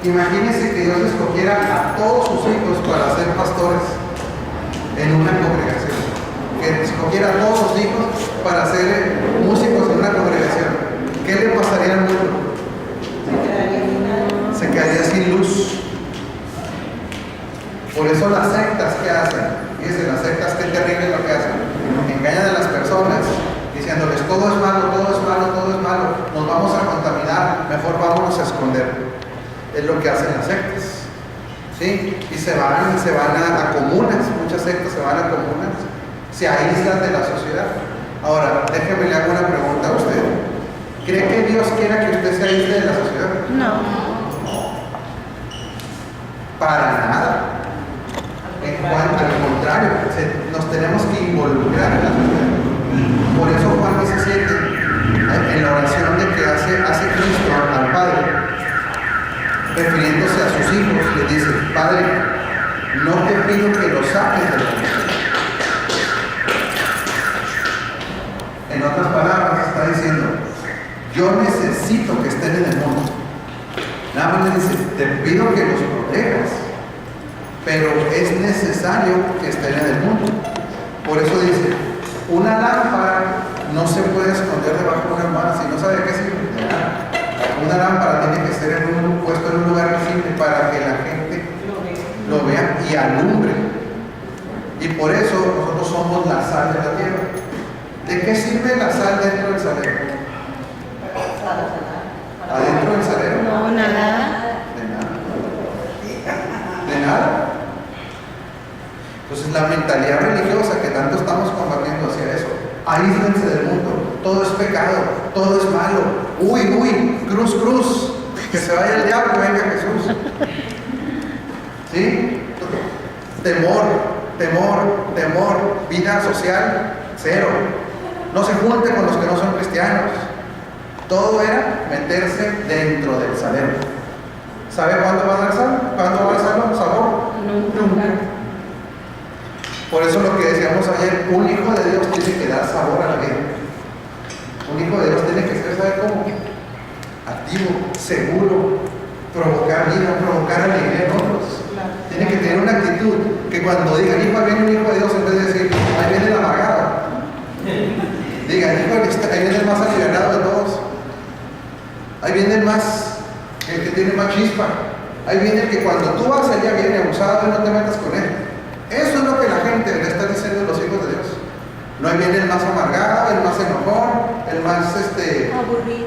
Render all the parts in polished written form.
Imagínense que Dios escogiera a todos sus hijos para ser pastores en una congregación. Que escogiera a todos sus hijos para ser músicos en una congregación. ¿Qué le pasaría al mundo? Se quedaría sin luz. Por eso las sectas, ¿qué hacen? Fíjense, las sectas, qué terrible lo que hacen. Engañan a las personas diciéndoles todo es malo, todo es malo, todo es malo, nos vamos a contaminar, mejor vámonos a esconder. Es lo que hacen las sectas, ¿sí? Y se van a comunas, muchas sectas se van a comunas, se aíslan de la sociedad. Ahora, déjeme le hago una pregunta a usted. ¿Cree que Dios quiera que usted se aísle de la sociedad? No. Para nada. Al contrario, nos tenemos que involucrar en la sociedad. Por eso Juan 17, en la oración de que hace Cristo al Padre, refiriéndose a sus hijos, le dice: Padre, no te pido que los saques del mundo. En otras palabras, está diciendo: yo necesito que estén en el mundo. Nada más le dice: te pido que los protejas, pero es necesario que estén en el mundo. Por eso dice: una lámpara no se puede esconder debajo de una almohada. Si no sabe qué sirve, de nada. Una lámpara tiene que ser puesto en un lugar visible para que la gente lo vea y alumbre. Y por eso nosotros somos la sal de la tierra. ¿De qué sirve la sal dentro del salero? ¿Adentro del salero? No, nada. De nada. ¿De nada? Entonces la mentalidad religiosa que tanto estamos combatiendo hacia eso: aíslense del mundo, todo es pecado, todo es malo, uy, cruz, cruz, que se vaya el diablo, venga Jesús. ¿Sí? Temor, vida social, cero. No se junte con los que no son cristianos. Todo era meterse dentro del salero. ¿Sabe cuándo va a dar sal? ¿Cuándo va a dar sabor? Nunca. Por eso lo que decíamos ayer: un hijo de Dios tiene que dar sabor a la vida. Un hijo de Dios tiene que ser, ¿sabe cómo? Activo, seguro, provocar vida, provocar alegría en otros. Tiene que tener una actitud que cuando digan: hijo, ahí viene un hijo de Dios, en vez de decir: ahí viene el amargado, diga: hijo, ahí viene el más alivianado de todos. Ahí viene el que tiene más chispa. Ahí viene el que cuando tú vas allá viene abusado y no te metas con él. Eso es lo que la gente le está diciendo a los hijos de Dios. No, ahí viene el más amargado, el más enojón, el más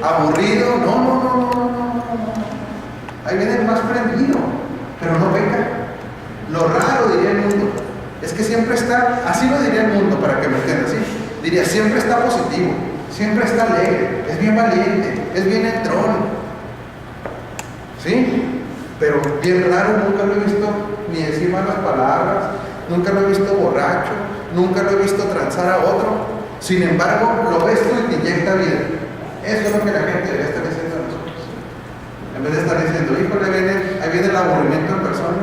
aburrido. No. Ahí viene el más prendido, pero no peca. Lo raro, diría el mundo, es que siempre está, así lo diría el mundo para que me entiendan, ¿sí? Diría: siempre está positivo, siempre está alegre, es bien valiente, es bien entrón. ¿Sí? Pero bien raro, nunca lo he visto ni decir malas palabras, nunca lo he visto borracho, nunca lo he visto transar a otro. Sin embargo, lo ves tú y te inyecta vida. Eso es lo que la gente debe estar diciendo a nosotros. En vez de estar diciendo: híjole, ahí viene el aburrimiento en persona,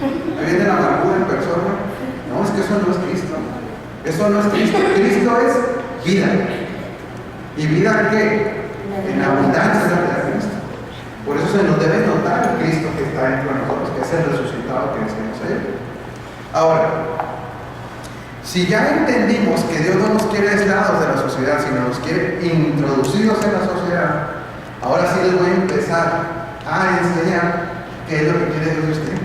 ahí viene la amargura en persona. No, es que eso no es Cristo. Eso no es Cristo. Cristo es vida. ¿Y vida qué? En abundancia de la Cristo. Por eso se nos debe notar el Cristo que está dentro de nosotros, que es el resucitado que decimos ayer. Ahora, si ya entendimos que Dios no nos quiere aislados de la sociedad, sino nos quiere introducidos en la sociedad, ahora sí les voy a empezar a enseñar qué es lo que quiere Dios de usted.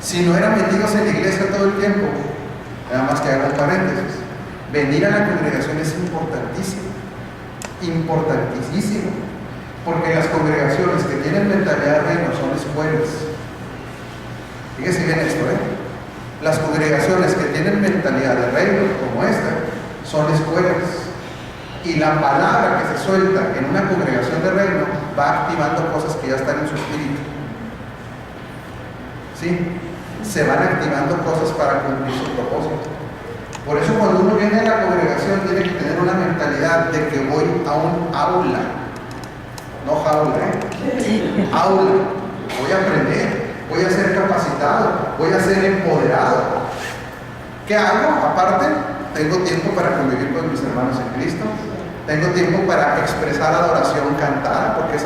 Si no eran metidos en la iglesia todo el tiempo, nada más que haga un paréntesis, venir a la congregación es importantísimo, importantísimo, porque las congregaciones que tienen mentalidad de reino son escuelas. Fíjese bien esto, Las congregaciones que tienen mentalidad de reino, como esta, son escuelas. Y la palabra que se suelta en una congregación de reino va activando cosas que ya están en su espíritu. ¿Sí? Se van activando cosas para cumplir su propósito. Por eso cuando uno viene a la congregación tiene que tener una mentalidad de que voy a un aula. No jaula, aula. Voy a aprender, voy a ser capacitado, voy a ser empoderado. ¿Qué hago? Aparte, tengo tiempo para convivir con mis hermanos en Cristo, Tengo tiempo para expresar adoración cantada, porque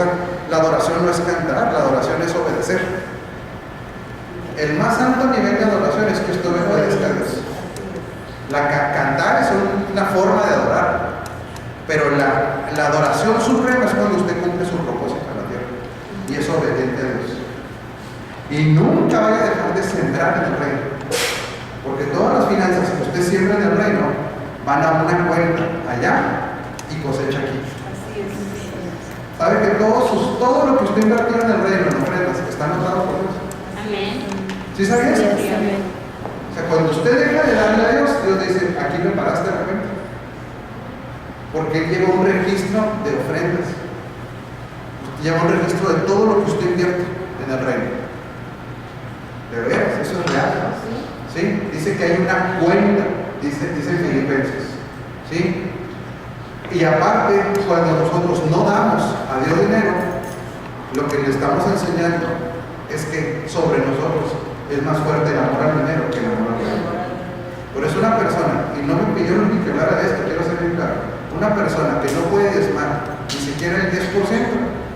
la adoración no es cantar, la adoración es obedecer. El más alto nivel de adoración es que usted obedezca a Dios. Cantar es una forma de adorar, pero la adoración suprema es cuando usted cumple su propósito en la tierra y es obediente a Dios. Y nunca vaya a dejar de sembrar en el reino, porque todas las finanzas que usted siembra en el reino van a una cuenta allá y cosecha aquí. ¿Sabe que todo lo que usted invirtió en el reino, en ofrendas, está anotado por Dios? Amén. ¿Sí sabía eso? Sí, amén. O sea, cuando usted deja de darle a Dios, Dios dice, aquí me paraste la cuenta. Porque Él lleva un registro de ofrendas. Lleva un registro de todo lo que usted invierte en el reino. De veras, eso es real. ¿Sí? Dice que hay una cuenta, dice Filipenses. ¿Sí? Y aparte, cuando nosotros no damos a Dios dinero, lo que le estamos enseñando es que sobre nosotros es más fuerte el amor al dinero que el amor a Dios. Por eso una persona, y no me pidieron ni que hablara de esto, quiero ser bien claro, una persona que no puede diezmar ni siquiera el 10%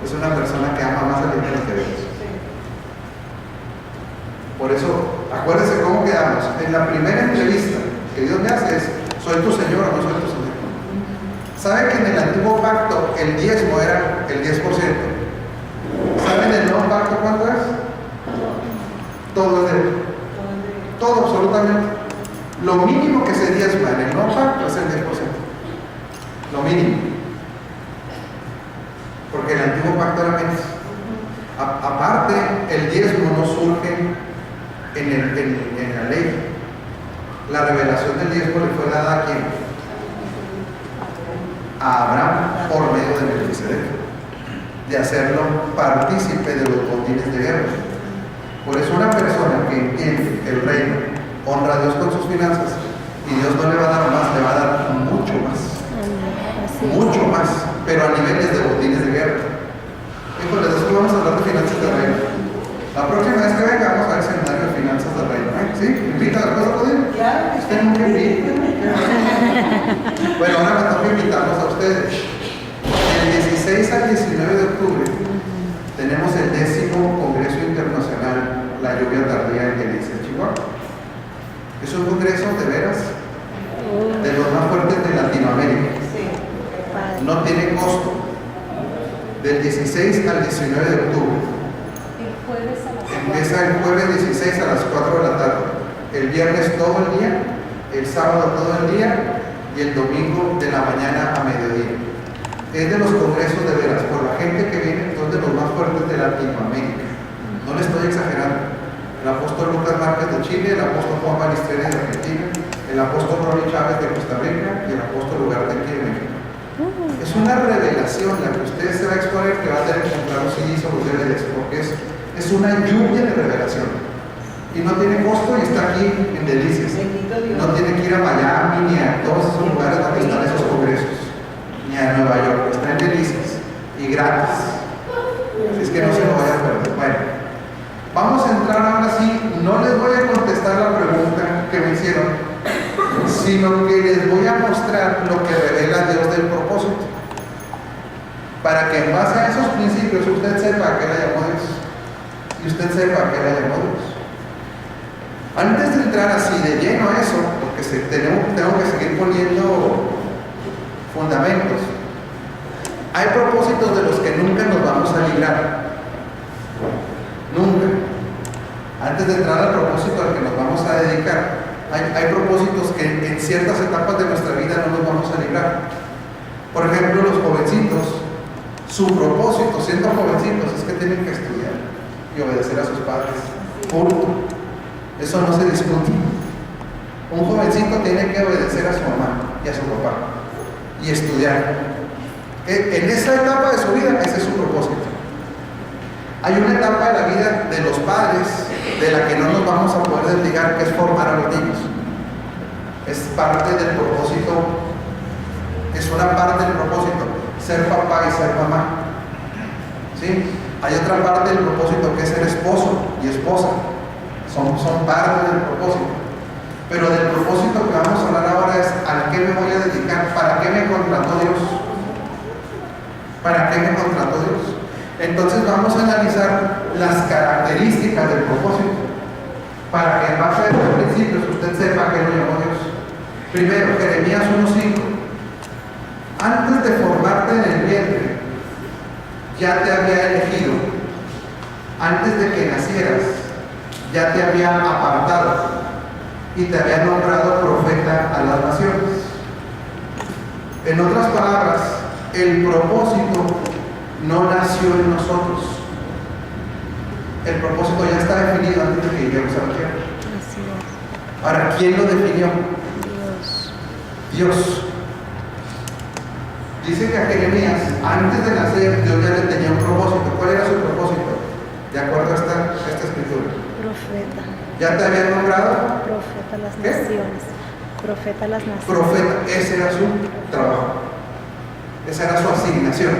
es una persona que ama más al dinero que Dios. Por eso, acuérdense cómo quedamos. En la primera entrevista que Dios me hace es, ¿soy tu Señor o no soy tu Señor? ¿Sabe que en el antiguo pacto el diezmo era el 10%? ¿Saben en el nuevo pacto cuánto es? Todo es de Él. Todo, absolutamente. Lo mínimo que se diezma en el nuevo pacto es el 10%. Lo mínimo. Porque el antiguo pacto era menos. Aparte, el diezmo no surge en la ley. La revelación del diezmo le fue dada a quién? A Abraham por medio de Melquisedec, de hacerlo partícipe de los botines de guerra. Por eso una persona que entiende el reino honra a Dios con sus finanzas y Dios no le va a dar más, le va a dar mucho más, pero a niveles de botines de guerra. Híjole, después vamos a hablar de finanzas del reino. La próxima vez que venga vamos a ver seminario de finanzas del reino. ¿Sí? ¿Invita después a poder? Claro. Usted nunca invita. Bueno, ahora me toca invitarlos a ustedes. Del 16 al 19 de octubre tenemos el 10º Congreso Internacional La Lluvia Tardía en Genesis, Chihuahua. Es un congreso de veras de los más fuertes de Latinoamérica. No tiene costo. Del 16 al 19 de octubre. Empieza el jueves 16 a las 4 de la tarde. El viernes todo el día, el sábado todo el día y el domingo de la mañana a mediodía. Es de los congresos de veras, por la gente que viene, son de los más fuertes de Latinoamérica. No le estoy exagerando. El apóstol Lucas Márquez de Chile, el apóstol Juan Balistreri de Argentina, el apóstol Ronnie Chávez de Costa Rica y el apóstol Ugarte aquí de México. Es una revelación la que usted se va a exponer, que va a tener que comprar los CDs o los DVDs, porque es una lluvia de revelación. Y no tiene costo y está aquí en Delicias. No tiene que ir a Miami ni a todos esos lugares donde están esos congresos, ni a Nueva York, está en Delicias y gratis. Así es que no se lo vaya a perder. Bueno, vamos a entrar ahora sí. No les voy a contestar la pregunta que me hicieron, sino que les voy a mostrar lo que revela Dios del propósito, para que en base a esos principios usted sepa a qué la llamó Dios y usted sepa a qué la llamó Dios. Antes de entrar así de lleno a eso, porque tengo que seguir poniendo fundamentos, hay propósitos de los que nunca nos vamos a librar. Nunca. Antes de entrar al propósito al que nos vamos a dedicar, hay propósitos que en ciertas etapas de nuestra vida no nos vamos a librar. Por ejemplo, los jovencitos, su propósito siendo jovencitos es que tienen que estudiar y obedecer a sus padres. Punto. Eso no se discute. Un jovencito tiene que obedecer a su mamá y a su papá y estudiar. En esa etapa de su vida, ese es su propósito. Hay una etapa de la vida de los padres de la que no nos vamos a poder desligar, que es formar a los niños. Es parte del propósito, es una parte del propósito, ser papá y ser mamá. ¿Sí? Hay otra parte del propósito que es ser esposo y esposa. Son parte del propósito. Pero del propósito que vamos a hablar ahora es al qué me voy a dedicar, para qué me contrató Dios. ¿Para qué me contrató Dios? Entonces vamos a analizar las características del propósito, para que en base a estos principios usted sepa que lo llamó Dios. Primero, Jeremías 1:5. Antes de formarte en el vientre, ya te había elegido. Antes de que nacieras, ya te había apartado y te había nombrado profeta a las naciones. En otras palabras, el propósito no nació en nosotros. El propósito ya está definido antes de que lleguemos a la tierra. Así es. Ahora, ¿quién lo definió? Dios. Dios. Dice que a Jeremías, antes de nacer, Dios ya le tenía un propósito. ¿Cuál era su propósito? De acuerdo a esta escritura. Profeta. ¿Ya te habían nombrado? Profeta a las ¿Qué? naciones. Profeta a las naciones. Profeta. Ese era su trabajo. Esa era su asignación.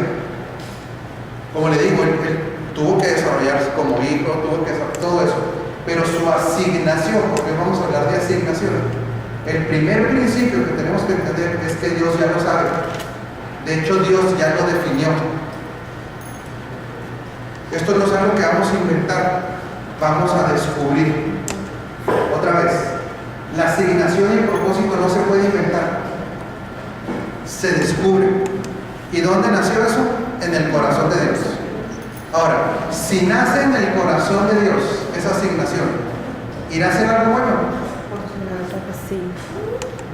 Como le digo, él tuvo que desarrollarse como hijo, tuvo que desarrollar todo eso. Pero su asignación, porque vamos a hablar de asignación, el primer principio que tenemos que entender es que Dios ya lo sabe. De hecho, Dios ya lo definió. Esto no es algo que vamos a inventar, vamos a descubrir. Otra vez, la asignación y el propósito no se puede inventar, se descubre. ¿Y dónde nació eso? En el corazón de Dios. Ahora, si nace en el corazón de Dios esa asignación, ¿irá a ser algo bueno? Sí.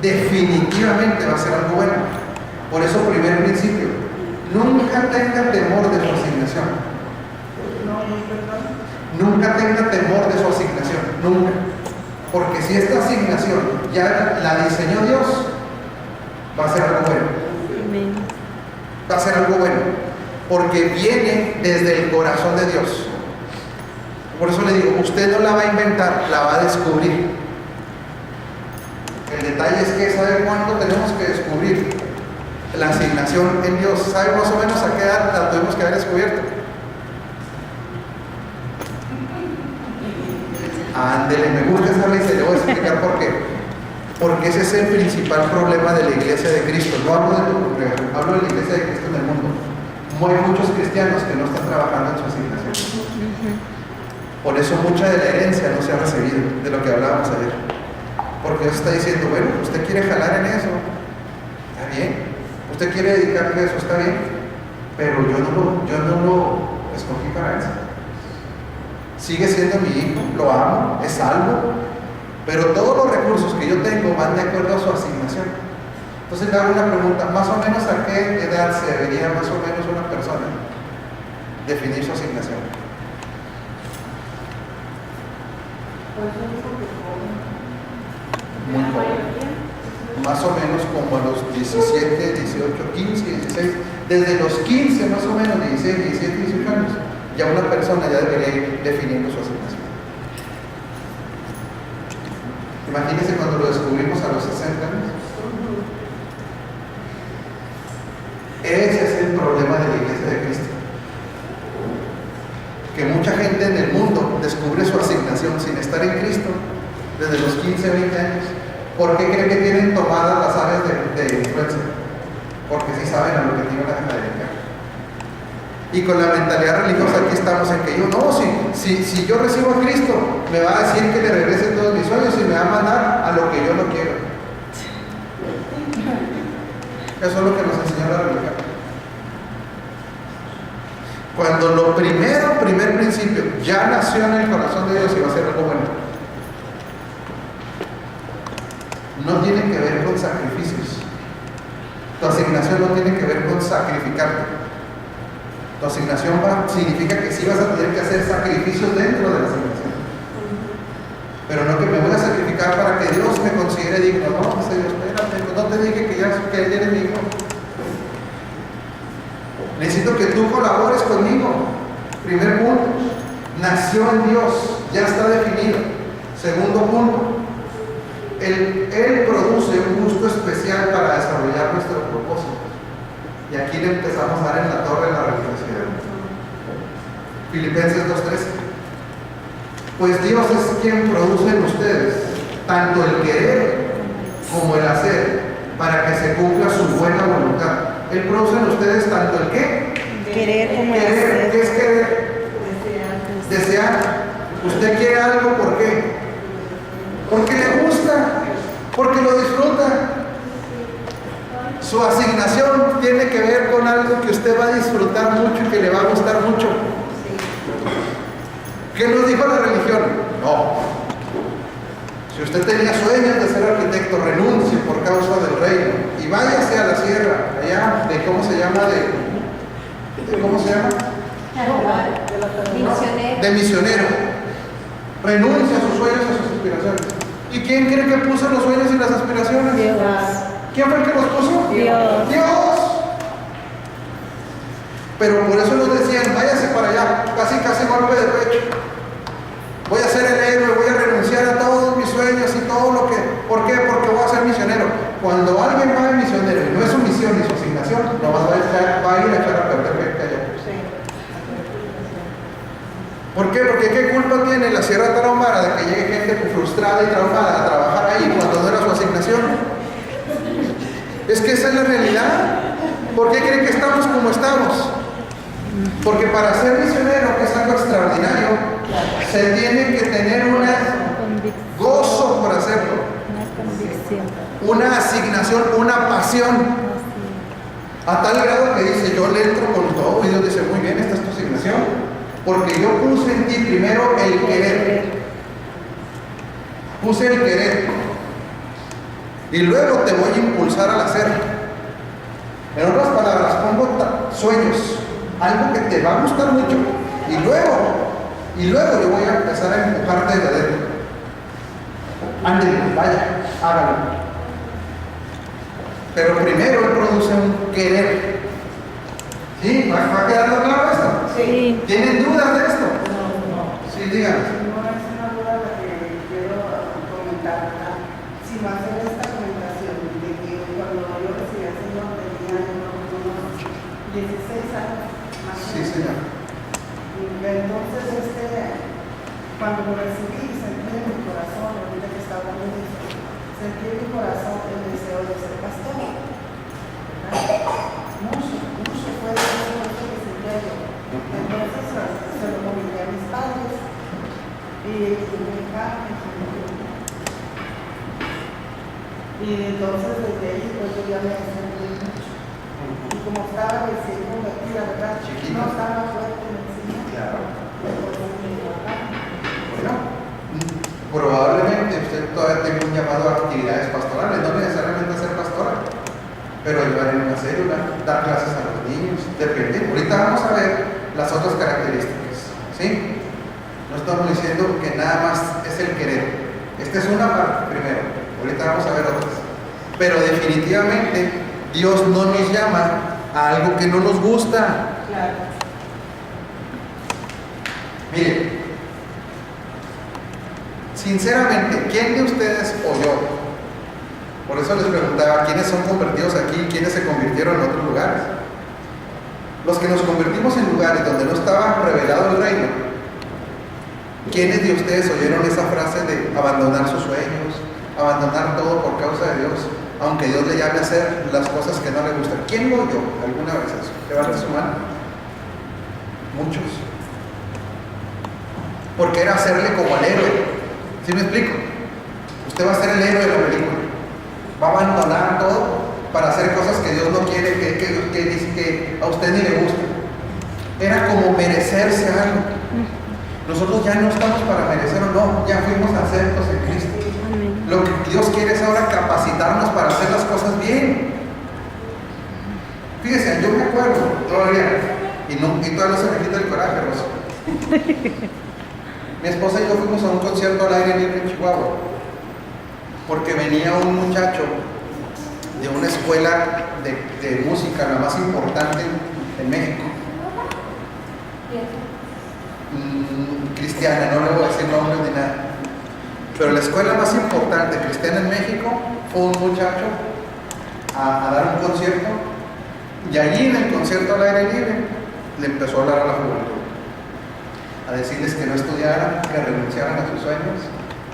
Definitivamente va a ser algo bueno. Por eso, primer principio, nunca tenga temor de su asignación. Nunca tenga temor de su asignación, nunca. Porque si esta asignación ya la diseñó Dios, va a ser algo bueno. Amén. Va a ser algo bueno, porque viene desde el corazón de Dios. Por eso le digo, usted no la va a inventar, la va a descubrir. El detalle es que ¿sabe cuándo tenemos que descubrir la asignación en Dios? ¿Sabe más o menos a qué edad la tuvimos que haber descubierto? Ándele, me gusta esa ley, se le voy a explicar por qué. Porque ese es el principal problema de la iglesia de Cristo. No hablo de tu congregación, hablo de la iglesia de Cristo en el mundo. Hay muchos cristianos que no están trabajando en su asignación. Por eso mucha de la herencia no se ha recibido, de lo que hablábamos ayer. Porque Dios está diciendo, bueno, usted quiere jalar en eso, está bien. Usted quiere dedicarle a eso, está bien. Pero yo no lo escogí para eso. Sigue siendo mi hijo, lo amo, es salvo, pero todos los recursos que yo tengo van de acuerdo a su asignación. Entonces le hago una pregunta, más o menos a qué edad se debería más o menos una persona definir su asignación. Muy joven. Más o menos como a los 17, 18, 15, 16, desde los 15 más o menos, 16, 17, 18 años, ya una persona ya debería ir definiendo su asignación. Imagínense cuando lo descubrimos a los 60 años. Ese es el problema de la iglesia de Cristo. Que mucha gente en el mundo descubre su asignación sin estar en Cristo desde los 15, 20 años. ¿Por qué creen que tienen tomadas las áreas de influencia? Porque sí saben a lo que tienen a dedicar. Y con la mentalidad religiosa aquí estamos en que yo, no, si yo recibo a Cristo, me va a decir que le regresen todos mis sueños y me va a mandar a lo que yo no quiero. Eso es lo que nos enseñó la religión. Cuando lo primer principio, ya nació en el corazón de Dios y va a ser algo bueno. No tiene que ver con sacrificios. Tu asignación no tiene que ver con sacrificarte. Tu asignación significa que sí vas a tener que hacer sacrificios dentro de la asignación. Pero no que me voy a sacrificar para que Dios me considere digno. No, dice Dios, espérate, no te dije que ya eres mi hijo. Necesito que tú colabores conmigo. Primer punto, nació en Dios, ya está definido. Segundo punto, Él produce un gusto especial para desarrollar nuestro propósito. Y aquí le empezamos a dar en la torre la religiosidad. Filipenses 2:13. Pues Dios es quien produce en ustedes tanto el querer como el hacer para que se cumpla su buena voluntad. Él produce en ustedes tanto el qué querer como el Querer, hacer. ¿qué es querer? Desear. Usted quiere algo, ¿por qué? Porque le gusta, porque lo disfruta. Su asignación tiene que ver con algo que usted va a disfrutar mucho y que le va a gustar mucho. ¿Qué nos dijo la religión? No. Si usted tenía sueños de ser arquitecto, renuncie por causa del reino y váyase a la sierra, allá de ¿cómo se llama? ¿Cómo se llama? Misionero. De misionero. Renuncia a sus sueños, a sus aspiraciones. ¿Y quién cree que puso los sueños y las aspiraciones? Dios. ¿Quién fue el que los puso? Dios. Dios. Pero por eso nos decían, váyase para allá, casi golpe de pecho. Voy a ser el héroe, voy a renunciar a todos mis sueños y todo lo que... ¿Por qué? Porque voy a ser misionero. Cuando alguien va de misionero y no es su misión ni su asignación, nomás va a ir a echar a perder gente allá. ¿Por qué? Porque ¿qué culpa tiene la Sierra Tarahumara de que llegue gente frustrada y traumada a trabajar ahí cuando no era su asignación? Es que esa es la realidad. ¿Por qué creen que estamos como estamos? Porque para ser misionero, que es algo extraordinario, se tiene que tener un gozo por hacerlo, Una convicción. una asignación, una pasión, a tal grado que dice, yo le entro con todo, y Dios dice, muy bien, esta es tu asignación, porque yo puse en ti primero el querer, puse el querer, y luego te voy a impulsar al hacer. En otras palabras, pongo sueños, algo que te va a gustar mucho, y luego yo voy a empezar a empujarte desde adentro. Ándale, vaya, hágalo. Pero primero él produce un querer. ¿Sí? ¿Va quedando claro esto? Sí. ¿Tienen dudas de esto? Sí, díganme. No es una duda la que quiero comentar, sino hacer esta comentación de que cuando yo recibí al Señor tenía unos 16 años más o Sí, menos. señor. Entonces, cuando lo recibí, sentí en mi corazón, ahorita que estaba en eso, sentí en mi corazón el deseo de ser pastor. Mucho fue eso que sentía yo. Entonces se lo comenté a mis padres y me dejaron. Y entonces desde ahí pues yo ya me sentí mucho. Y como estaba recién convertida, ¿verdad? Chiquita. No estaba fuerte en el Señor. Claro. Entonces me dejaron. Bueno, probablemente usted todavía tenga un llamado a actividades pastorales, no necesariamente a ser pastora, pero ayudar en una célula, dar clases a los niños, depende. Ahorita vamos a ver las otras características, ¿sí? No estamos diciendo que nada más es el querer. Esta es una parte primero, ahorita vamos a ver otras. Pero definitivamente Dios no nos llama a algo que no nos gusta. Claro. Mire, sinceramente, ¿quién de ustedes o yo? Por eso les preguntaba, ¿quiénes son convertidos aquí? ¿Quiénes se convirtieron en otros lugares? Los que nos convertimos en lugares donde no estaba revelado el reino. ¿Quiénes de ustedes oyeron esa frase de abandonar sus sueños, abandonar todo por causa de Dios, aunque Dios le llame a hacer las cosas que no le gustan? ¿Quién lo oyó alguna vez eso? Levante su mano. Muchos. Porque era hacerle como al héroe. ¿Sí me explico? Usted va a ser el héroe de la película. Va a abandonar todo para hacer cosas que Dios no quiere, que a usted ni le gusta. Era como merecerse algo. Nosotros ya no estamos para merecer o no, ya fuimos aceptos en Cristo. Amén. Lo que Dios quiere es ahora capacitarnos para hacer las cosas bien. Fíjense, yo me acuerdo todavía, y todavía no se me quita el coraje, Rosa. Mi esposa y yo fuimos a un concierto al aire libre en Chihuahua, porque venía un muchacho de una escuela de música, la más importante en México. Cristiana, no le voy a decir nombres ni nada. Pero la escuela más importante cristiana en México fue un muchacho a dar un concierto, y allí en el concierto al aire libre le empezó a hablar a la juventud, a decirles que no estudiaran, que renunciaran a sus sueños,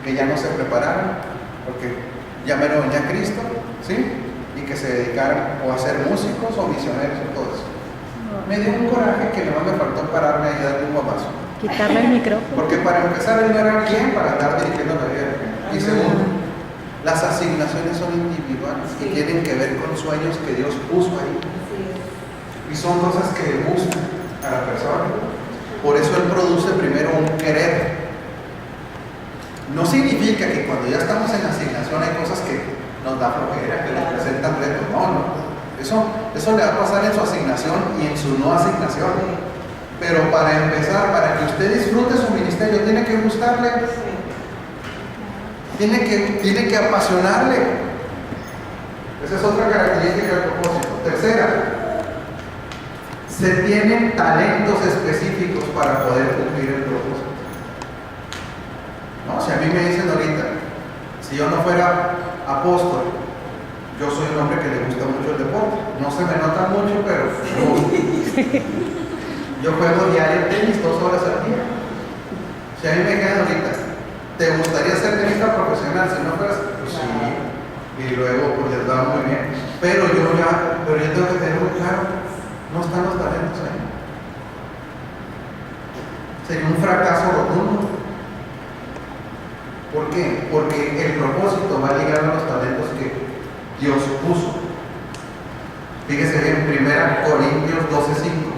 que ya no se prepararan, porque ya me lo venía Cristo, ¿sí? Y que se dedicaran o a ser músicos o misioneros o todo eso. me dio un coraje que no me faltó pararme y darle un guamazo. Quitarle el micrófono. Porque para empezar, él no era quien para andar dirigiendo la vida. Y segundo, las asignaciones son individuales y tienen que ver con sueños que Dios puso ahí. Y son cosas que le gustan a la persona. Por eso Él produce primero un querer. No significa que cuando ya estamos en asignación hay cosas que nos da flojera, que nos presentan retos. No. Eso le va a pasar en su asignación y en su no asignación. Pero para empezar, para que usted disfrute su ministerio, tiene que gustarle. Tiene que apasionarle. Esa es otra característica del propósito. Tercera, se tienen talentos específicos para poder cumplir el propósito. No, si a mí me dicen ahorita, si yo no fuera apóstol, yo soy un hombre que le gusta mucho el deporte. No se me nota mucho, pero yo juego diario tenis 2 horas al día. Si a mí me quedan ahorita, ¿te gustaría ser tenista profesional? Si no fueras, pues sí. Y luego pues les va muy bien. Pero yo tengo que tener muy claro, no están los talentos ahí. Sería un fracaso rotundo. ¿Por qué? Porque el propósito va ligado a los talentos que Dios puso. Fíjese bien, 1 Corintios 12:5.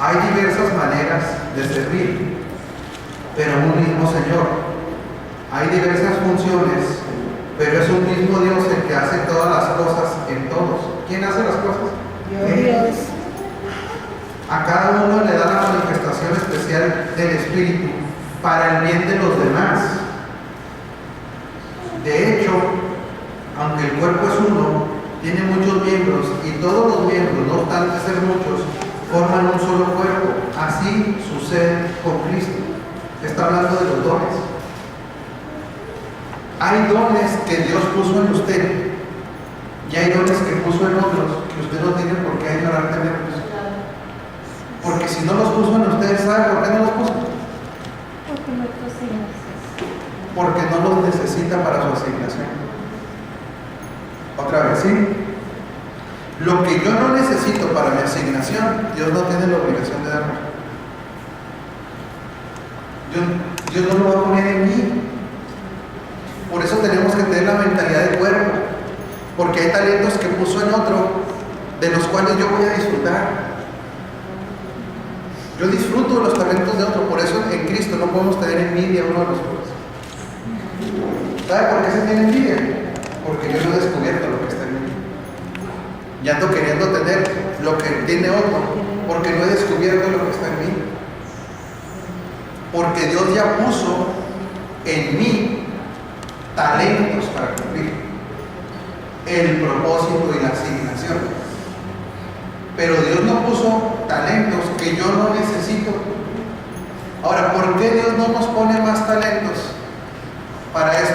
Hay diversas maneras de servir, pero un mismo Señor. Hay diversas funciones, pero es un mismo Dios el que hace todas las cosas en todos. ¿Quién hace las cosas? Dios. A cada uno le da la manifestación especial del Espíritu para el bien de los demás. De hecho, aunque el cuerpo es uno, tiene muchos miembros y todos los miembros, no obstante ser muchos, forman un solo cuerpo. Así sucede con Cristo. Está hablando de los dones. Hay dones que Dios puso en usted y hay dones que puso en otros que usted no tiene por qué ignorar tenerlos. Porque si no los puso en usted, ¿sabe por qué no los puso? Porque no los necesita para su asignación. Otra vez, ¿sí? Lo que yo no necesito para mi asignación, Dios no tiene la obligación de darme. Dios no lo va a poner en mí. Por eso tenemos que tener la mentalidad de cuerpo. Porque hay talentos que puso en otro, de los cuales yo voy a disfrutar. Yo disfruto de los talentos de otro. Por eso en Cristo no podemos tener envidia uno de los otros. ¿Sabe por qué se tiene envidia? Porque yo no he descubierto lo que está en mí. Ya ando queriendo tener lo que tiene otro, porque no he descubierto lo que está en mí. Porque Dios ya puso en mí talentos para cumplir el propósito y la asignación. Pero Dios no puso talentos que yo no necesito. Ahora, ¿por qué Dios no nos pone más talentos para esto?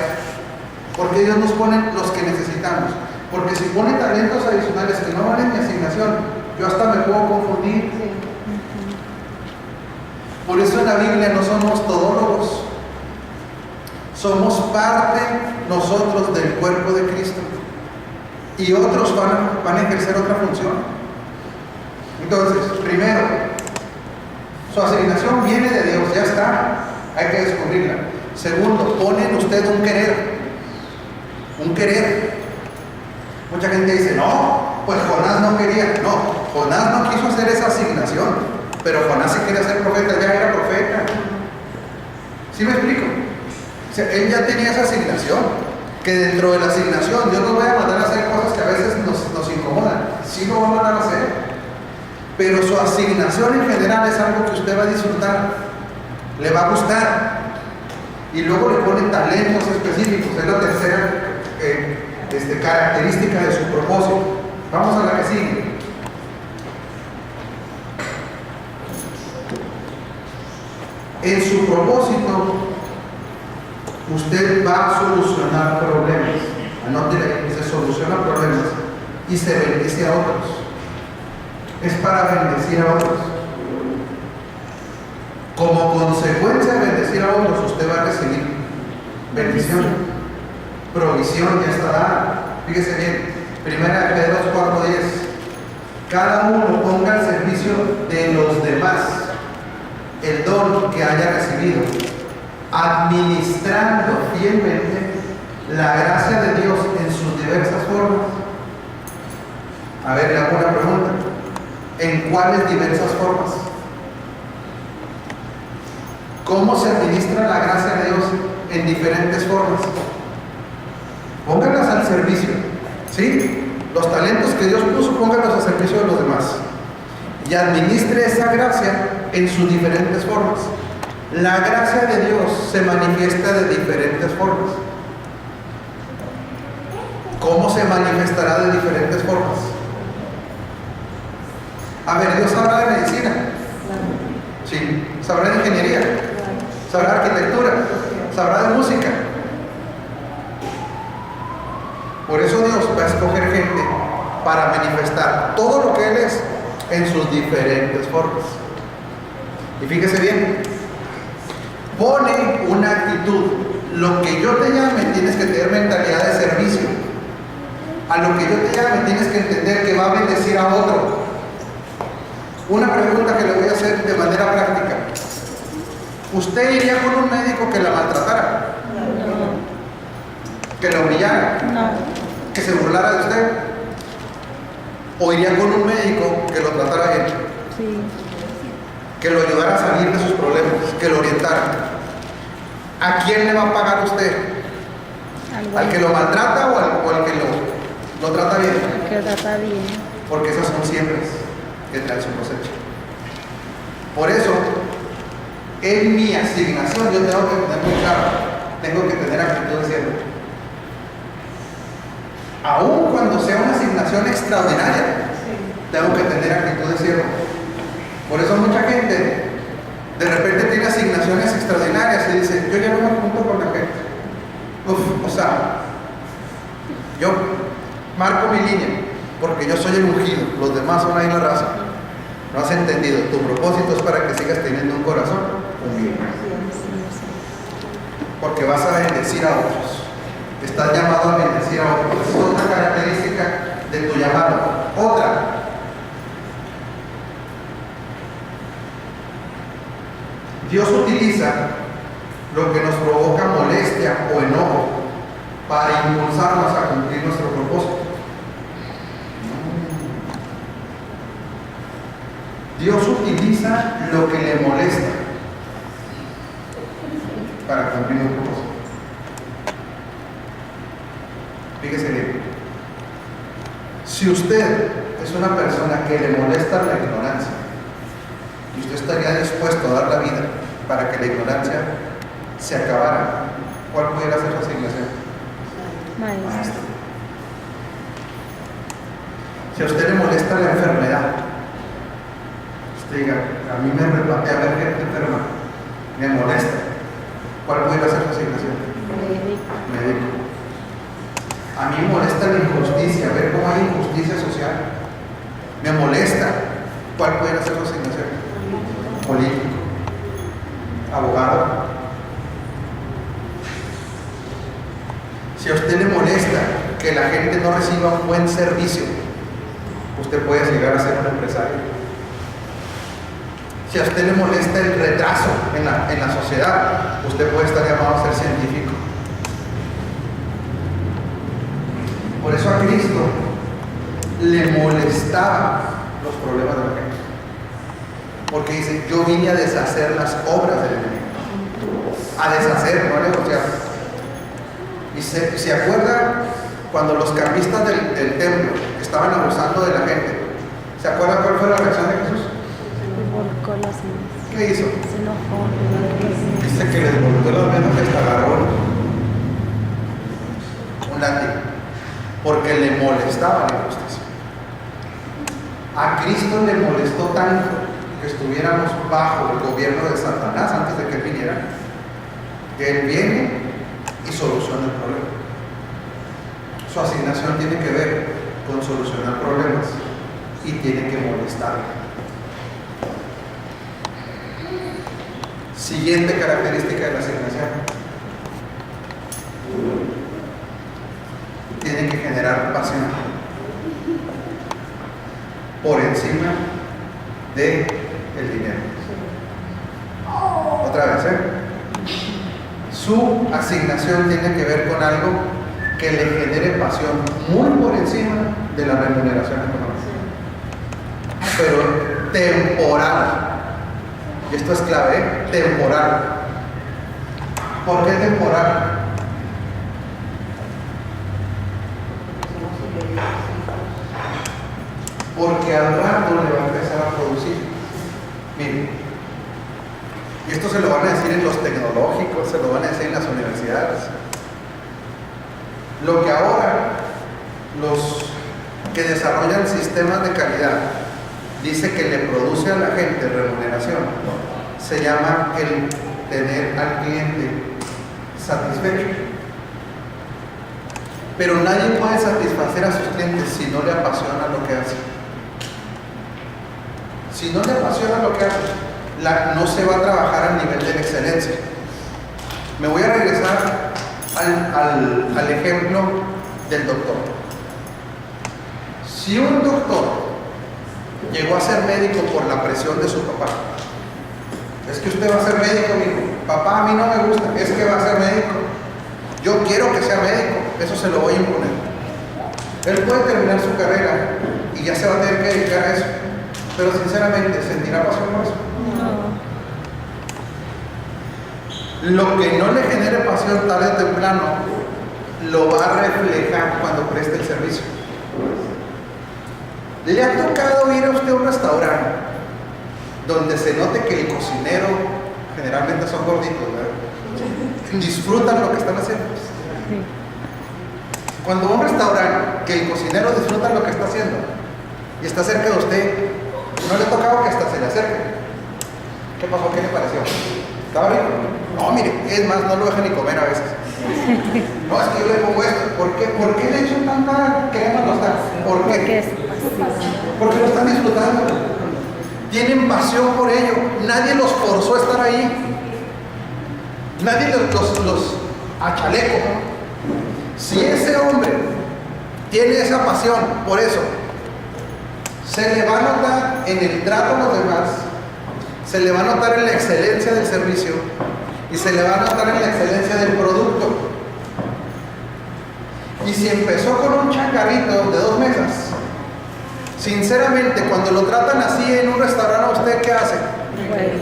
¿Por qué Dios nos pone los que necesitamos? Porque si pone talentos adicionales que no valen mi asignación, yo hasta me puedo confundir. Por eso en la Biblia no somos todólogos. Somos parte nosotros del cuerpo de Cristo. Y otros van a ejercer otra función. Entonces, primero, su asignación viene de Dios, ya está. Hay que descubrirla. Segundo, pone en usted un querer. Un querer. Mucha gente dice, no, pues Jonás no quería. No, Jonás no quiso hacer esa asignación, pero Jonás sí quería ser profeta, ya era profeta. ¿Sí me explico? O sea, él ya tenía esa asignación, que dentro de la asignación Dios nos va a mandar a hacer cosas que a veces nos incomodan. Sí lo va a mandar a hacer, pero su asignación en general es algo que usted va a disfrutar, le va a gustar. Y luego le ponen talentos específicos. Es la tercera característica de su propósito. Vamos a la que sigue. En su propósito, usted va a solucionar problemas. Anótele, se soluciona problemas y se bendice a otros. Es para bendecir a otros. Como consecuencia de bendecir a otros, usted va a recibir bendición, provisión, ya está dada. Fíjese bien, 1 Pedro 4:10. cada uno ponga al servicio de los demás el don que haya recibido, administrando fielmente la gracia de Dios en sus diversas formas. A ver, le hago una pregunta. ¿En cuáles diversas formas? ¿Cómo se administra la gracia de Dios en diferentes formas? Pónganlas al servicio, ¿sí? Los talentos que Dios puso, pónganlos al servicio de los demás. Y administre esa gracia en sus diferentes formas. La gracia de Dios se manifiesta de diferentes formas. ¿Cómo se manifestará de diferentes formas? A ver, Dios sabrá de medicina, sí, sabrá de ingeniería, sabrá de arquitectura, sabrá de música. Por eso Dios va a escoger gente para manifestar todo lo que Él es en sus diferentes formas. Y fíjese bien, pone una actitud. Lo que yo te llame, tienes que tener mentalidad de servicio. A lo que yo te llame, tienes que entender que va a bendecir a otro. Una pregunta que le voy a hacer de manera práctica. ¿Usted iría con un médico que la maltratara? No. ¿Que la humillara? No. ¿Que se burlara de usted? ¿O iría con un médico que lo tratara bien? Sí. Que lo ayudara a salir de sus problemas, que lo orientara? ¿A quién le va a pagar usted? ¿Al que lo maltrata o al que lo trata bien? Al que lo trata bien. Porque esas son siembras que traen su cosecha. Por eso, en mi asignación, yo tengo que tener muy claro, tengo que tener actitud de siervo. Aun cuando sea una asignación extraordinaria, tengo que tener actitud de siervo. Por eso mucha gente de repente tiene asignaciones extraordinarias y dice, yo ya no me junto con la gente. O sea, yo marco mi línea porque yo soy el ungido, los demás son ahí la raza. No has entendido, tu propósito es para que sigas teniendo un corazón ungido, porque vas a bendecir a otros. Estás llamado a bendecir a otros. Esa es otra característica de tu llamado. Otra, Dios utiliza lo que nos provoca molestia o enojo para impulsarnos a cumplir nuestro propósito. Dios utiliza lo que le molesta para cumplir un propósito. Fíjese bien. Si usted es una persona que le molesta la ignorancia y usted estaría dispuesto a dar la vida para que la ignorancia se acabara, ¿cuál pudiera ser su asignación? Maestro. Si a usted le molesta la enfermedad, usted diga, a mí me repatea ver gente enferma, me molesta, ¿cuál pudiera ser su asignación? Médico. A mí me molesta la injusticia, ver cómo hay injusticia social, me molesta, ¿cuál pudiera ser su asignación? Político, abogado. Si a usted le molesta que la gente no reciba un buen servicio, usted puede llegar a ser un empresario. Si a usted le molesta el retraso en la sociedad, usted puede estar llamado a ser científico. Por eso a Cristo le molestaban los problemas de la gente. Porque dice, yo vine a deshacer las obras del enemigo. A deshacer, no a negociar. Y se acuerdan cuando los cambistas del templo estaban abusando de la gente. ¿Se acuerdan cuál fue la reacción de Jesús? Volcó las manos. ¿Qué hizo? Se enojó. Dice que les volvió las manos y hasta agarró un látigo. Porque le molestaba la injusticia. A Cristo le molestó tanto que estuviéramos bajo el gobierno de Satanás antes de que él viniera, que él viene y soluciona el problema. Su asignación tiene que ver con solucionar problemas y tiene que molestar. Siguiente característica de la asignación: tiene que generar pasión. por encima de el dinero. Otra vez, su asignación tiene que ver con algo que le genere pasión muy por encima de la remuneración económica, pero temporal. Y esto es clave, temporal. ¿Por qué temporal? Porque al rato le va a empezar a producir. Miren, y esto se lo van a decir en los tecnológicos, se lo van a decir en las universidades. Lo que ahora los que desarrollan sistemas de calidad dice que le produce a la gente remuneración, se llama el tener al cliente satisfecho. Pero nadie puede satisfacer a sus clientes si no le apasiona lo que hace. Si no le apasiona lo que hace, no se va a trabajar al nivel de la excelencia. Me voy a regresar al ejemplo del doctor. Si un doctor llegó a ser médico por la presión de su papá, es que usted va a ser médico, mijo. Papá, a mí no me gusta, es que va a ser médico. Yo quiero que sea médico, eso se lo voy a imponer. Él puede terminar su carrera y ya se va a tener que dedicar a eso, pero sinceramente, ¿sentirá pasión por eso? No. Lo que no le genere pasión tarde o temprano lo va a reflejar cuando preste el servicio. ¿Le ha tocado ir a usted a un restaurante donde se note que el cocinero, generalmente son gorditos, ¿verdad?, disfrutan lo que están haciendo? Sí. Cuando va a un restaurante que el cocinero disfruta lo que está haciendo y está cerca de usted, ¿no le ha tocado que hasta se le acerque? ¿Qué pasó? ¿Qué le pareció? ¿Estaba rico? No, mire, es más, no lo deja ni comer a veces. No, es que yo le pongo esto. ¿Por qué le echo tanta crema a los tacos? ¿Por Porque qué? es pasión. Porque lo están disfrutando. Tienen pasión por ello. Nadie los forzó a estar ahí. Nadie los achaleco. Si ese hombre tiene esa pasión por eso, se le va a notar en el trato a los demás, se le va a notar en la excelencia del servicio y se le va a notar en la excelencia del producto. Y si empezó con un changarrito de 2 mesas, sinceramente, cuando lo tratan así en un restaurante, ¿usted qué hace? Bueno,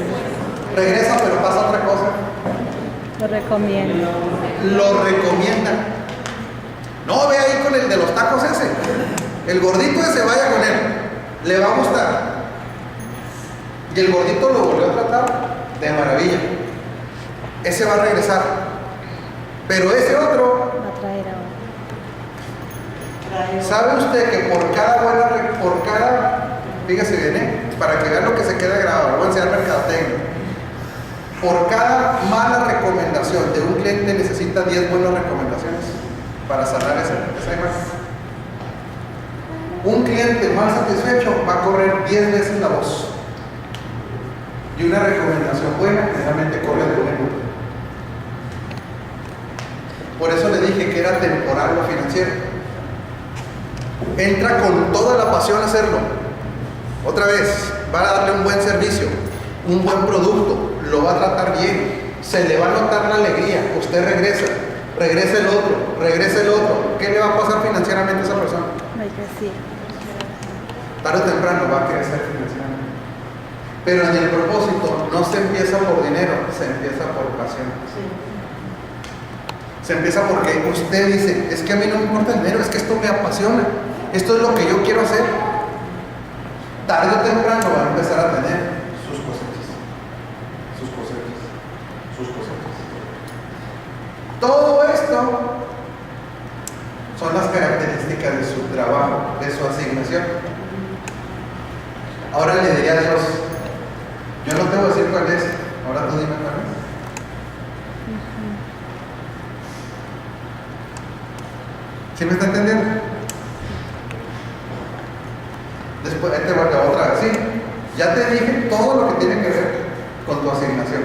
Regresa, pero pasa otra cosa. lo recomiendo. Lo recomiendan. No, ve ahí con el de los tacos ese. El gordito ese, vaya con él. Le va a gustar. Y el gordito lo volvió a tratar de maravilla. Ese va a regresar. Pero ese otro, Va a traer ahora. ¿sabe usted que por cada, fíjese bien, para que vean lo que se queda grabado, voy a enseñar mercadotecnia. Por cada mala recomendación de un cliente necesita 10 buenas recomendaciones para sanar esa imagen. Un cliente mal satisfecho va a correr 10 veces la voz. Y una recomendación buena generalmente corre de 1 minuto. Por eso le dije que era temporal lo financiero. Entra con toda la pasión a hacerlo. Otra vez, va a darle un buen servicio, un buen producto, lo va a tratar bien, se le va a notar la alegría. Usted regresa el otro. ¿Qué le va a pasar financieramente a esa persona? Hay que decir. Tarde o temprano va a crecer financieramente. Pero en el propósito no se empieza por dinero, se empieza por pasión. Se empieza porque usted dice, es que a mí no me importa el dinero, es que esto me apasiona, esto es lo que yo quiero hacer. Tarde o temprano va a empezar a tener sus cosechas. Todo esto son las características de su trabajo, de su asignación. Ahora le diría a Dios, yo no te voy a decir cuál es, ahora tú dime cuál es. ¿Sí me está entendiendo? Después, te voy a otra vez, sí. Ya te dije todo lo que tiene que ver con tu asignación.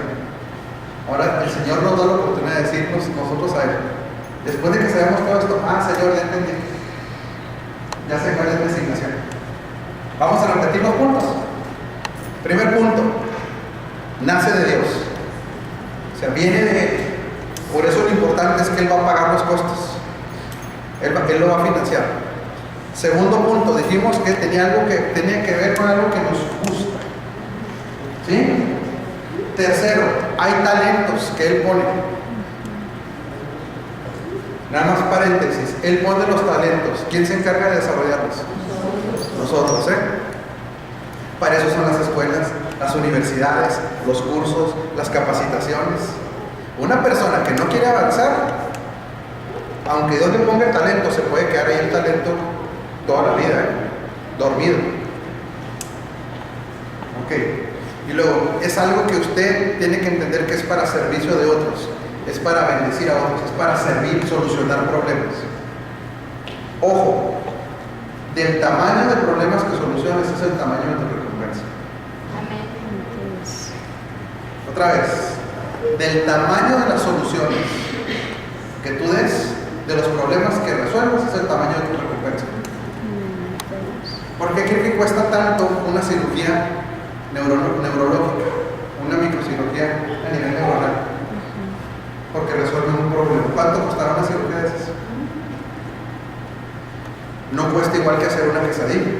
Ahora el Señor nos da la oportunidad de decirnos nosotros a Él. Después de que sabemos todo esto, Señor, ya entendí. Ya sé cuál es mi asignación. Vamos a repetir los puntos. Primer punto, nace de Dios. O sea, viene de Él. Por eso lo importante es que Él va a pagar los costos. Él lo va a financiar. Segundo punto, dijimos que tenía que ver con algo que nos gusta. ¿Sí? Tercero, hay talentos que Él pone. Nada más paréntesis, Él pone los talentos. ¿Quién se encarga de desarrollarlos? Nosotros, ¿eh? Para eso son las escuelas, las universidades, los cursos, las capacitaciones. Una persona que no quiere avanzar, aunque Dios le ponga el talento, se puede quedar ahí el talento toda la vida, ¿eh? Dormido. Ok. Y luego, es algo que usted tiene que entender que es para servicio de otros, es para bendecir a otros, es para servir, solucionar problemas. Ojo, del tamaño de problemas que soluciones es el tamaño de tu recompensa. Otra vez, del tamaño de las soluciones que tú des, de los problemas que resuelvas, es el tamaño de tu recompensa. ¿Por qué creo que cuesta tanto una cirugía neurológica, una microcirugía a nivel neuronal? Porque resuelve un problema. ¿Cuánto costará una cirugía de esas? No cuesta igual que hacer una quesadilla.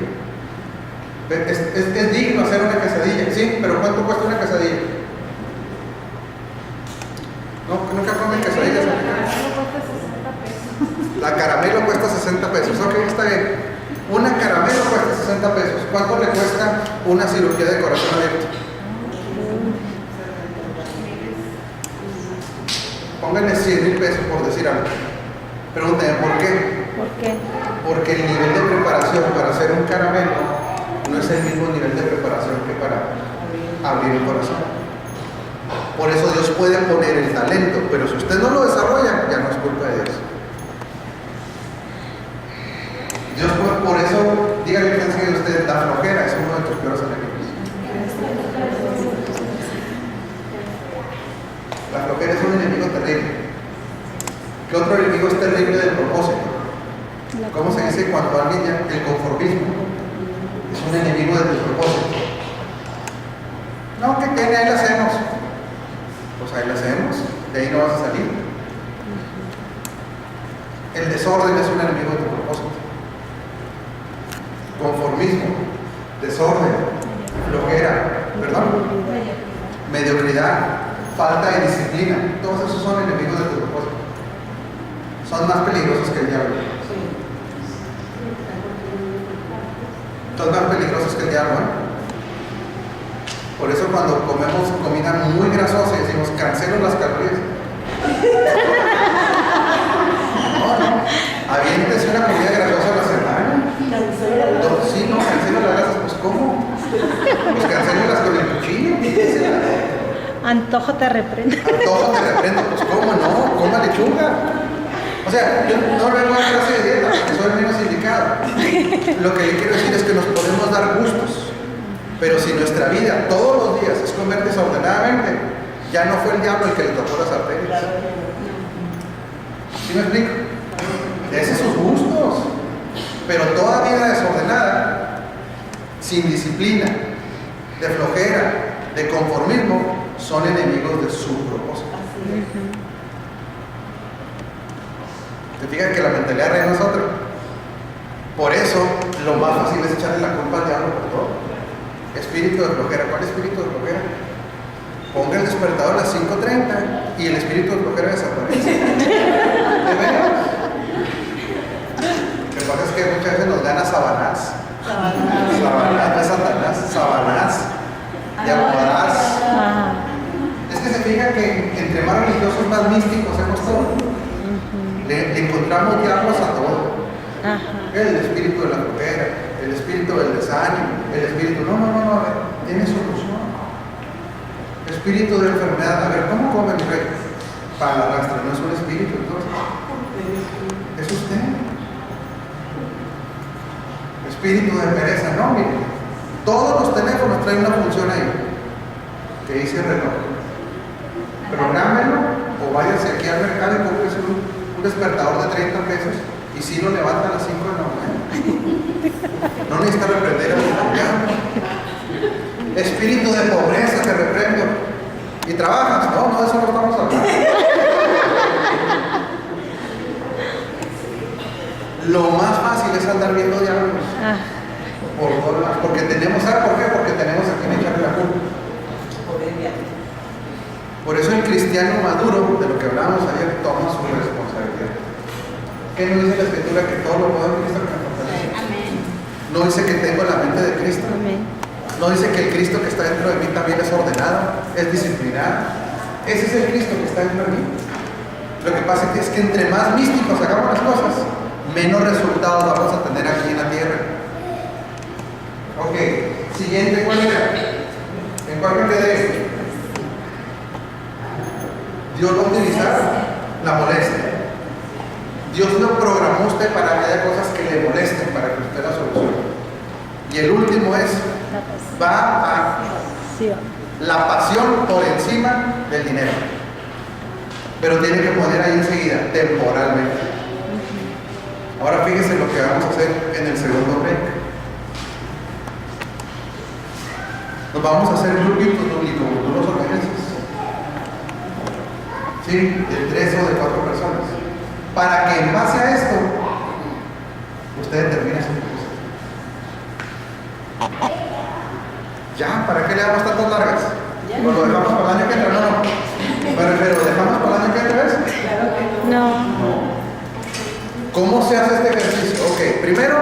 Es digno hacer una quesadilla, sí, pero ¿cuánto cuesta una quesadilla? No, nunca comen quesadillas. La caramelo cuesta 60 pesos. Ok, está bien. Una caramelo cuesta 60 pesos. ¿Cuánto le cuesta una cirugía de corazón abierto? Pónganle 100,000 pesos por decir algo. Pregúntenme, ¿por qué? ¿Por qué? Porque el nivel de preparación para hacer un caramelo no es el mismo nivel de preparación que para abrir el corazón. Por eso Dios puede poner el talento, pero si usted no lo desarrolla, ya no es culpa de Dios. Dios por eso, dígale que enseñe usted, la flojera es uno de tus peores enemigos. La flojera es un enemigo terrible. ¿Qué otro enemigo es terrible del propósito? ¿Cómo se dice cuando alguien ya, el conformismo es un enemigo de tu propósito? No, ¿qué tiene? Ahí lo hacemos. Pues ahí lo hacemos, de ahí no vas a salir. El desorden es un enemigo de tu propósito. Conformismo, desorden, flojera, perdón, mediocridad, falta de disciplina, todos esos son enemigos de tu propósito. Son más peligrosos que el diablo. Son más peligrosos que el diablo, ¿eh? Por eso cuando comemos comida muy grasosa y decimos cancelo las calorías. No, aviéntese una comida grasosa a la semana. Sí, no, cancelo las grasas, pues ¿cómo? Pues cancélolas con el cuchillo. Antojo te reprendo. Antojo te reprendo, pues ¿cómo no? Coma lechuga. O sea, yo no vengo a clase de dieta porque soy el menos indicado. Lo que le quiero decir es que nos podemos dar gustos, pero si nuestra vida todos los días es comer desordenadamente, ya no fue el diablo el que le tocó las arterias. ¿Sí me explico? Dese sus gustos, pero toda vida desordenada, sin disciplina, de flojera, de conformismo, son enemigos de su propósito. ¿Se fijan que la mentalidad reina es otra? Por eso, lo más fácil es echarle la culpa al diablo por todo. Espíritu de flojera. ¿Cuál espíritu de flojera? Ponga el despertador a las 5:30 y el espíritu de flojera desaparece. ¿De veras? Lo que pasa es que muchas veces nos gana Sabanás. Sabanás, no es Satanás, Sabanás. Yaguarás. Es que se fija que entre más religiosos, más místicos hemos todos. Le encontramos diablos a todo. El espíritu de la flojera, el espíritu del desánimo, el espíritu, no, a ver, tiene solución. Espíritu de enfermedad, a ver, ¿cómo come el rey? Para la rastra, no es un espíritu, entonces. Es usted. Espíritu de pereza, no, mire. Todos los teléfonos traen una función ahí, que dice reloj. Prográmelo o váyase aquí al mercado y cómprese un despertador de 30 pesos Y si lo levanta a las 5 de la mañana. No necesita reprender a la mañana. Espíritu de pobreza, te reprendo. ¿Y trabajas? No, de eso no estamos hablando. Lo más fácil es andar viendo diablos. Por todos lados. Porque tenemos, ¿sabes por qué? Porque tenemos a quien echarle la culpa. Por eso el cristiano maduro, de lo que hablábamos ayer, toma su responsabilidad. ¿Qué no dice la Escritura? Que todo lo puedo en Cristo que me fortalece. No dice que tengo la mente de Cristo. Amén. No dice que el Cristo que está dentro de mí también es ordenado, es disciplinado. Ese es el Cristo que está dentro de mí. Lo que pasa es que entre más místicos hagamos las cosas, menos resultados vamos a tener aquí en la tierra. Ok, siguiente, ¿cuál era? ¿En cuál me quedé? Dios va a utilizar la molestia. Dios lo programó a usted para que haya cosas que le molesten, para que usted la solucione. Y el último es, va a la pasión por encima del dinero. Pero tiene que poner ahí enseguida, temporalmente. Ahora fíjese lo que vamos a hacer en el segundo break. Nos vamos a hacer grupitos como tú los organizas. ¿Sí? De 3 o de 4 personas. Para que en base a esto, usted determine su propósito. Ya, ¿para qué le damos tantas largas? ¿O lo dejamos para el año que entra? No. Pero ¿lo dejamos para el año que entra? ¿Ves? No. ¿Cómo se hace este ejercicio? Ok, primero,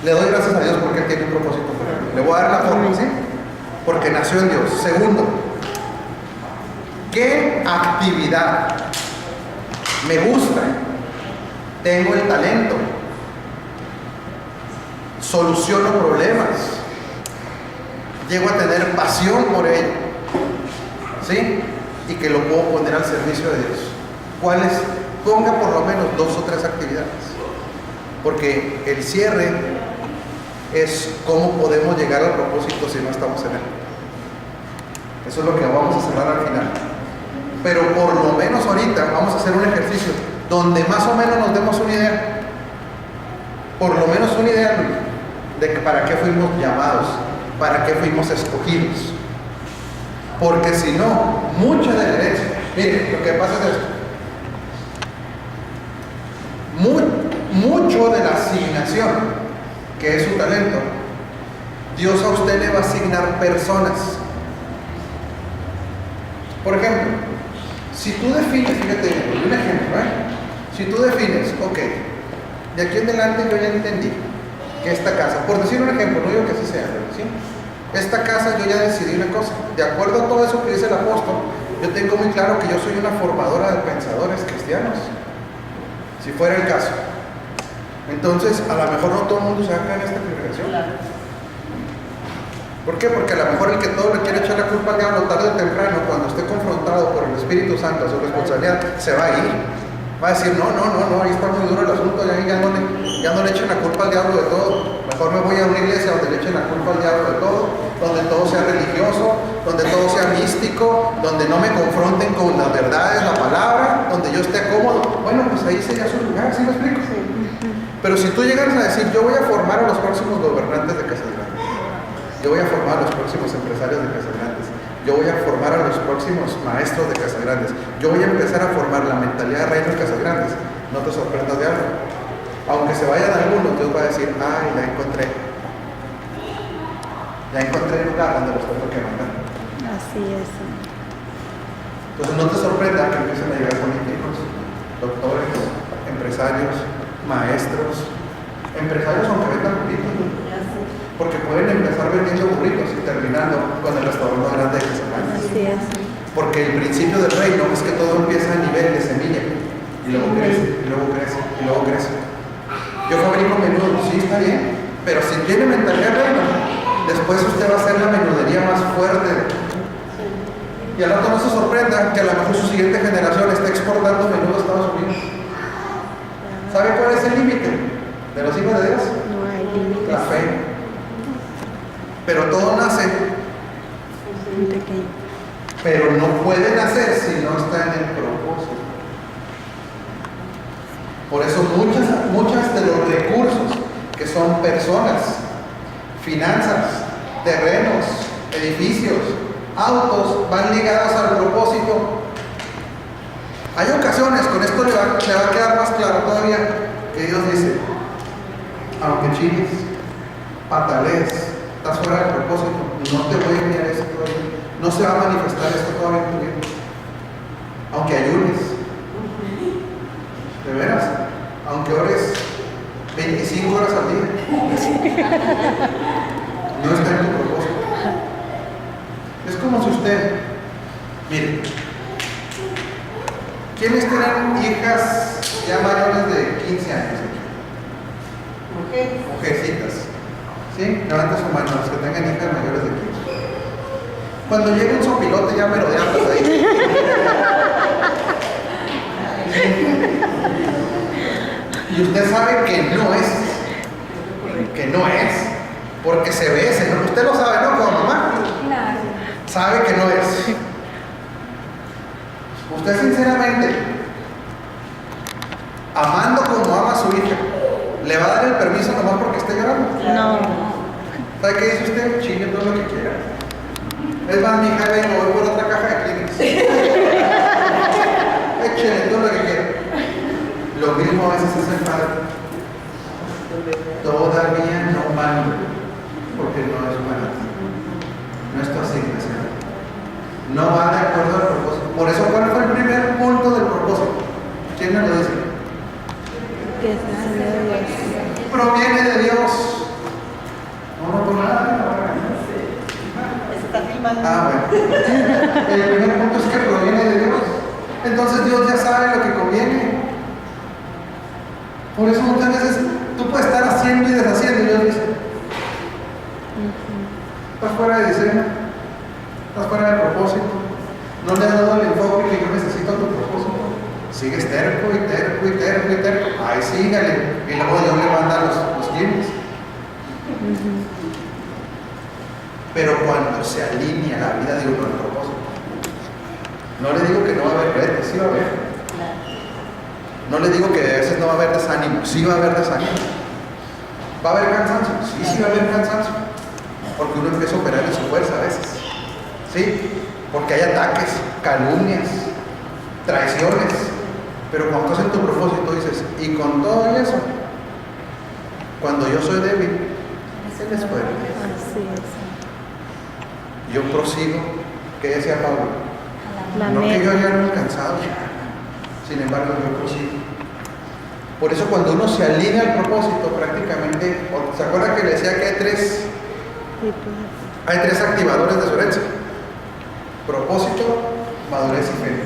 le doy gracias a Dios porque Él tiene un propósito para mí. Le voy a dar la forma, ¿sí? Porque nació en Dios. Segundo, ¿qué actividad me gusta? Tengo el talento. Soluciono problemas. Llego a tener pasión por ello. ¿Sí? Y que lo puedo poner al servicio de Dios. ¿Cuáles? Ponga por lo menos 2 o 3 actividades. Porque el cierre es cómo podemos llegar al propósito si no estamos en él. Eso es lo que vamos a cerrar al final. Pero por lo menos ahorita vamos a hacer un ejercicio donde más o menos nos demos una idea. Por lo menos una idea de que para qué fuimos llamados, para qué fuimos escogidos. Porque si no, mucha de la herencia. Mire, lo que pasa es esto. Mucho de la asignación, que es su talento, Dios a usted le va a asignar personas. Por ejemplo, si tú defines, fíjate, un ejemplo, si tú defines, ok, de aquí en adelante yo ya entendí que esta casa, por decir un ejemplo, no digo que así sea, ¿sí? Esta casa yo ya decidí una cosa, de acuerdo a todo eso que dice el apóstol, yo tengo muy claro que yo soy una formadora de pensadores cristianos, si fuera el caso. Entonces, a lo mejor no todo el mundo se va a caer en esta congregación. ¿Por qué? Porque a lo mejor el que todo le quiere echar la culpa al diablo tarde o temprano, cuando esté confrontado por el Espíritu Santo a su responsabilidad, se va a ir. Va a decir, no, ahí está muy duro el asunto, ya no le echen la culpa al diablo de todo. Mejor me voy a una iglesia donde le echen la culpa al diablo de todo, donde todo sea religioso, donde todo sea místico, donde no me confronten con las verdades, la palabra, donde yo esté cómodo. Bueno, pues ahí sería su lugar, ¿sí me explico? Pero si tú llegaras a decir, yo voy a formar a los próximos gobernantes de Casas Grandes, yo voy a formar a los próximos empresarios de Casas Grandes, yo voy a formar a los próximos maestros de Casas Grandes, yo voy a empezar a formar la mentalidad de reino de Casas Grandes, no te sorprendas de algo. Aunque se vayan algunos, Dios va a decir, ay, la encontré el lugar donde los tengo que mandar. Así es. Entonces no te sorprenda que empiecen a llegar políticos, doctores, empresarios, maestros, empresarios aunque vendan burritos, porque pueden empezar vendiendo burritos y terminando con el restaurante grande de Casas Grandes. Así es. Porque el principio del reino es que todo empieza a nivel de semilla y luego crece, y luego crece, y luego crece. Yo fabrico menudo, sí, está bien, pero si tiene mentalidad de reino, después usted va a hacer la menudería más fuerte. Y al rato no se sorprenda que a lo mejor su siguiente generación esté exportando menudo a Estados Unidos. ¿Sabe cuál es el límite de los hijos de Dios? No hay límites. La fe. Pero todo nace, Muy pequeño. pero no puede nacer si no está en el propósito. Por eso muchas de los recursos que son personas, finanzas, terrenos, edificios, autos, van ligados al propósito. Hay ocasiones, con esto le va a quedar más claro todavía, que Dios dice, aunque chilles, patalees, estás fuera del propósito, no te voy a enviar esto todavía, no se va a manifestar esto todavía en tu vida. Aunque ayunes, de veras, aunque ores 25 horas al día, no está en tu propósito. Es como si usted, mire, ¿quiénes tienen hijas ya mayores de 15 años? Mujercitas. ¿Sí? Levanta su mano, los que tengan hijas mayores de 15. Cuando llegue un sopilote ya merodeamos ahí. Y usted sabe que no es, porque se ve, usted lo sabe, ¿no? Como mamá, sabe que no es. Usted sinceramente, amando como ama a su hija, ¿le va a dar el permiso nomás porque esté llorando? No. ¿Sabe qué dice usted? Chingue todo lo que quiera. Es más, mi hija, vengo, voy por otra caja de Kleenex. Échale todo lo que quiera. Lo mismo a veces es el Padre. Todavía no mando, porque no es humano. No es tu asignación. No va de acuerdo al propósito. Por eso, ¿cuál fue el primer punto del propósito? ¿Quién me lo dice? Que sale de Dios. Proviene de Dios. No, por nada. Ah, bueno. El primer punto es que proviene de Dios. Entonces Dios ya sabe lo que conviene. Por eso muchas veces tú puedes estar haciendo y deshaciendo y Dios dice, estás fuera de diseño, estás fuera de propósito, no le has dado el enfoque que yo necesito a tu propósito. Sigues terco y terco y terco y terco. Ay, sígale. Y luego Dios le manda los clientes. Pero cuando se alinea la vida de uno al propósito, no le digo que no va a haber retos, sí va a haber. No le digo que a veces no va a haber desánimo, sí va a haber desánimo. ¿Va a haber cansancio? Sí va a haber cansancio. Porque uno empieza a operar en su fuerza a veces. ¿Sí? Porque hay ataques, calumnias, traiciones. Pero cuando estás en tu propósito dices, y con todo eso, cuando yo soy débil, Él es fuerte. Así es. Yo prosigo, que decía Pablo, La no que yo meta. haya alcanzado, sin embargo yo prosigo. Por eso cuando uno se alinea al propósito, prácticamente, ¿se acuerdan que le decía que hay tres activadores de su herencia? Propósito, madurez y fe.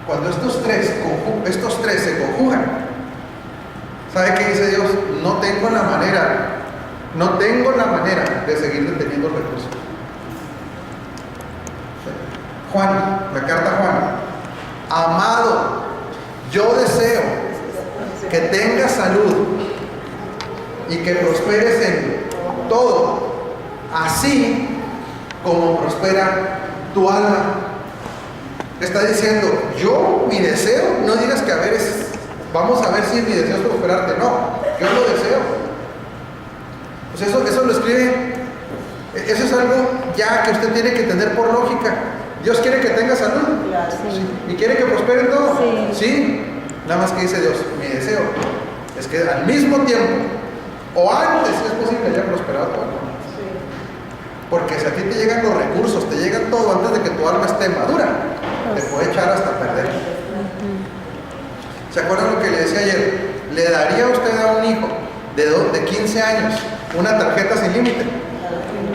Cuando estos tres se conjugan, ¿sabe qué dice Dios? No tengo la manera de seguir deteniendo el recurso. Juan, la carta a Juan, amado, yo deseo que tengas salud y que prosperes en todo, así como prospera tu alma. Está diciendo, mi deseo, no digas que vamos a ver si mi deseo es prosperarte, no, yo lo deseo. Pues eso lo escribe, eso es algo ya que usted tiene que entender por lógica. Dios quiere que tenga salud, Sí. y quiere que prospere en todo, Sí. Nada más que dice Dios, mi deseo es que al mismo tiempo, o antes si es posible, haya prosperado tu alma. Porque si a ti te llegan los recursos, te llegan todo antes de que tu alma esté madura, te puede echar hasta perder. ¿Se acuerdan lo que le decía ayer? ¿Le daría usted a un hijo de 15 años una tarjeta sin límite?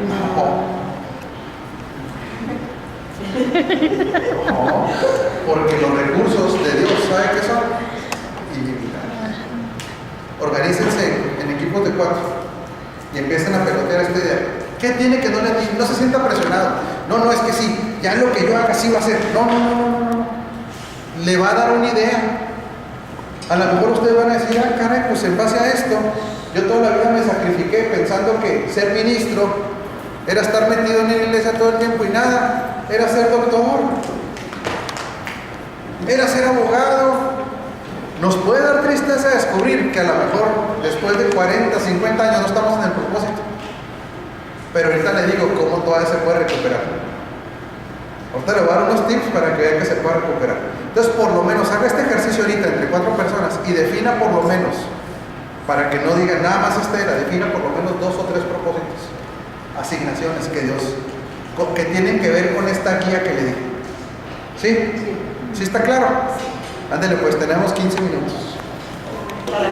No. No, porque los recursos de Dios, ¿sabe qué son? Ilimitados. Organícense en equipos de 4 y empiecen a pelotear esta idea. ¿Qué tiene que no se sienta presionado? No, es que sí, ya lo que yo haga sí va a ser. No. Le va a dar una idea. A lo mejor ustedes van a decir, caray, pues en base a esto, yo toda la vida me sacrifiqué pensando que ser ministro era estar metido en la iglesia todo el tiempo y nada, era ser doctor, era ser abogado, Nos puede dar tristeza descubrir que a lo mejor después de 40, 50 años no estamos en el propósito. Pero ahorita le digo cómo todavía se puede recuperar. Ahorita le voy a dar unos tips para que vean que se puede recuperar. Entonces, por lo menos, haga este ejercicio ahorita entre 4 personas y defina por lo menos, para que no digan nada más defina por lo menos 2 o 3 propósitos, asignaciones que tienen que ver con esta guía que le dije. ¿Sí? ¿Sí está claro? Ándale, pues tenemos 15 minutos.